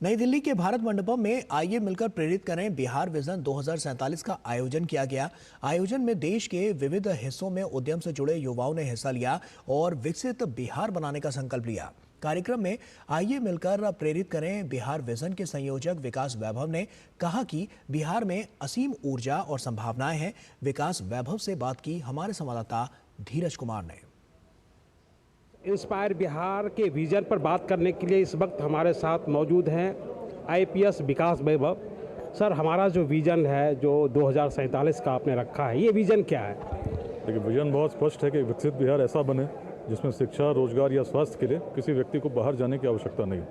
नई दिल्ली के भारत मंडपम में आइए मिलकर प्रेरित करें बिहार विजन 2047 का आयोजन किया गया। आयोजन में देश के विविध हिस्सों में उद्यम से जुड़े युवाओं ने हिस्सा लिया और विकसित बिहार बनाने का संकल्प लिया। कार्यक्रम में आइए मिलकर प्रेरित करें बिहार विजन के संयोजक विकास वैभव ने कहा कि बिहार में असीम ऊर्जा और संभावनाएं हैं। विकास वैभव से बात की हमारे संवाददाता धीरज कुमार ने। इंस्पायर बिहार के विजन पर बात करने के लिए इस वक्त हमारे साथ मौजूद हैं आईपीएस विकास वैभव। सर, हमारा जो विजन है जो 2047 का आपने रखा है, ये विजन क्या है? देखिए, विजन बहुत स्पष्ट है कि विकसित बिहार ऐसा बने जिसमें शिक्षा, रोजगार या स्वास्थ्य के लिए किसी व्यक्ति को बाहर जाने की आवश्यकता नहीं।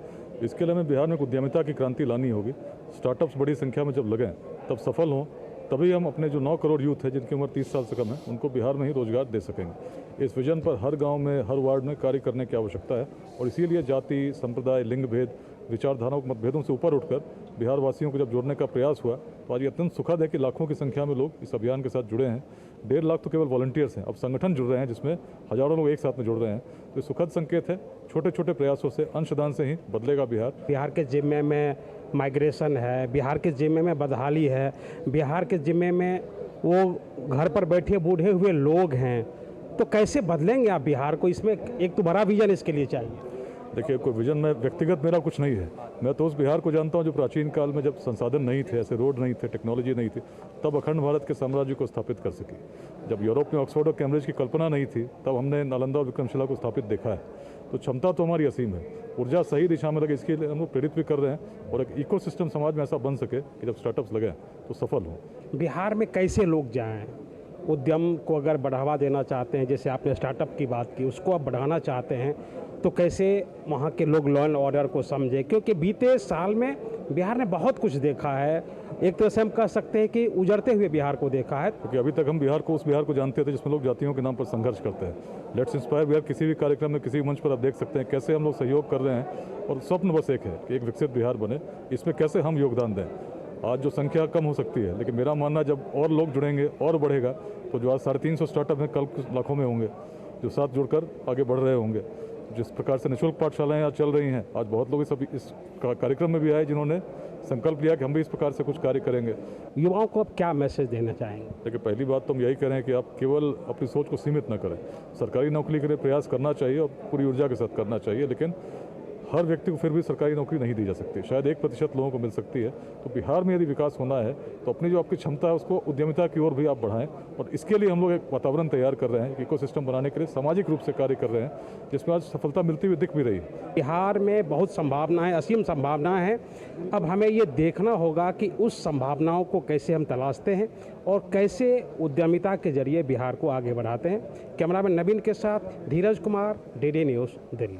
इसके लिए हमें बिहार में उद्यमिता की क्रांति लानी होगी। स्टार्टअप्स बड़ी संख्या में जब लगें तब सफल हों, तभी हम अपने जो 9 करोड़ यूथ है जिनकी उम्र 30 साल से कम है उनको बिहार में ही रोजगार दे सकेंगे। इस विजन पर हर गांव में, हर वार्ड में कार्य करने की आवश्यकता है और इसीलिए जाति, संप्रदाय, लिंग भेद, विचारधाराओं के मतभेदों से ऊपर उठकर बिहार वासियों को जब जोड़ने का प्रयास हुआ तो आज ये अत्यंत सुखद है कि लाखों की संख्या में लोग इस अभियान के साथ जुड़े हैं। 1.5 लाख तो केवल वॉलंटियर्स हैं, अब संगठन जुड़ रहे हैं जिसमें हजारों लोग एक साथ में जुड़ रहे हैं। तो सुखद संकेत है। छोटे छोटे प्रयासों से, अंशदान से ही बदलेगा बिहार। बिहार के जिम्मे में माइग्रेशन है, बिहार के जिम्मे में बदहाली है, बिहार के जिम्मे में वो घर पर बैठे बूढ़े हुए लोग हैं। तो कैसे बदलेंगे आप बिहार को? इसमें एक तो बड़ा विजन इसके लिए चाहिए। देखिए, कोई विजन में व्यक्तिगत मेरा कुछ नहीं है। मैं तो उस बिहार को जानता हूँ जो प्राचीन काल में जब संसाधन नहीं थे, ऐसे रोड नहीं थे, टेक्नोलॉजी नहीं थी, तब अखंड भारत के साम्राज्य को स्थापित कर सकी। जब यूरोप में ऑक्सफोर्ड और कैम्ब्रिज की कल्पना नहीं थी तब हमने नालंदा और विक्रमशिला को स्थापित देखा है। तो क्षमता तो हमारी असीम है। ऊर्जा सही दिशा में लगे, इसके लिए हम लोग प्रेरित भी कर रहे हैं और एक इकोसिस्टम समाज में ऐसा बन सके कि जब स्टार्टअप्स लगे तो सफल हों। बिहार में कैसे लोग जाएँ? उद्यम को अगर बढ़ावा देना चाहते हैं, जैसे आपने स्टार्टअप की बात की, उसको आप बढ़ाना चाहते हैं, तो कैसे वहाँ के लोग लॉ एंड ऑर्डर को समझे? क्योंकि बीते साल में बिहार ने बहुत कुछ देखा है। एक तरह से हम कह सकते हैं कि उजड़ते हुए बिहार को देखा है। क्योंकि अभी तक हम बिहार को उस बिहार को जानते थे जिसमें लोग जातियों के नाम पर संघर्ष करते हैं। लेट्स इंस्पायर बिहार किसी भी कार्यक्रम में, किसी भी मंच पर आप देख सकते हैं कैसे हम लोग सहयोग कर रहे हैं और स्वप्न बस एक है कि एक विकसित बिहार बने। इसमें कैसे हम योगदान दें। आज जो संख्या कम हो सकती है, लेकिन मेरा मानना जब और लोग जुड़ेंगे और बढ़ेगा तो जो आज 350 स्टार्टअप हैं कल लाखों में होंगे जो साथ जुड़कर आगे बढ़ रहे होंगे। जिस प्रकार से निःशुल्क पाठशालाएं आज चल रही हैं, आज बहुत लोग इस कार्यक्रम में भी आए जिन्होंने संकल्प लिया कि हम भी इस प्रकार से कुछ कार्य करेंगे। युवाओं को अब क्या मैसेज देना चाहेंगे? देखिए, पहली बात तो हम यही करें कि आप केवल अपनी सोच को सीमित न करें। सरकारी नौकरी के लिए प्रयास करना चाहिए और पूरी ऊर्जा के साथ करना चाहिए, लेकिन हर व्यक्ति को फिर भी सरकारी नौकरी नहीं दी जा सकती। शायद 1% लोगों को मिल सकती है। तो बिहार में यदि विकास होना है तो अपनी जो आपकी क्षमता है उसको उद्यमिता की ओर भी आप बढ़ाएं और इसके लिए हम लोग एक वातावरण तैयार कर रहे हैं। इकोसिस्टम बनाने के लिए सामाजिक रूप से कार्य कर रहे हैं जिसमें आज सफलता मिलती हुई दिख भी रही है। बिहार में बहुत संभावनाएं, असीम संभावनाएं हैं। अब हमें ये देखना होगा कि उस संभावनाओं को कैसे हम तलाशते हैं और कैसे उद्यमिता के जरिए बिहार को आगे बढ़ाते हैं। कैमरामैन नवीन के साथ धीरज कुमार, DD न्यूज़, दिल्ली।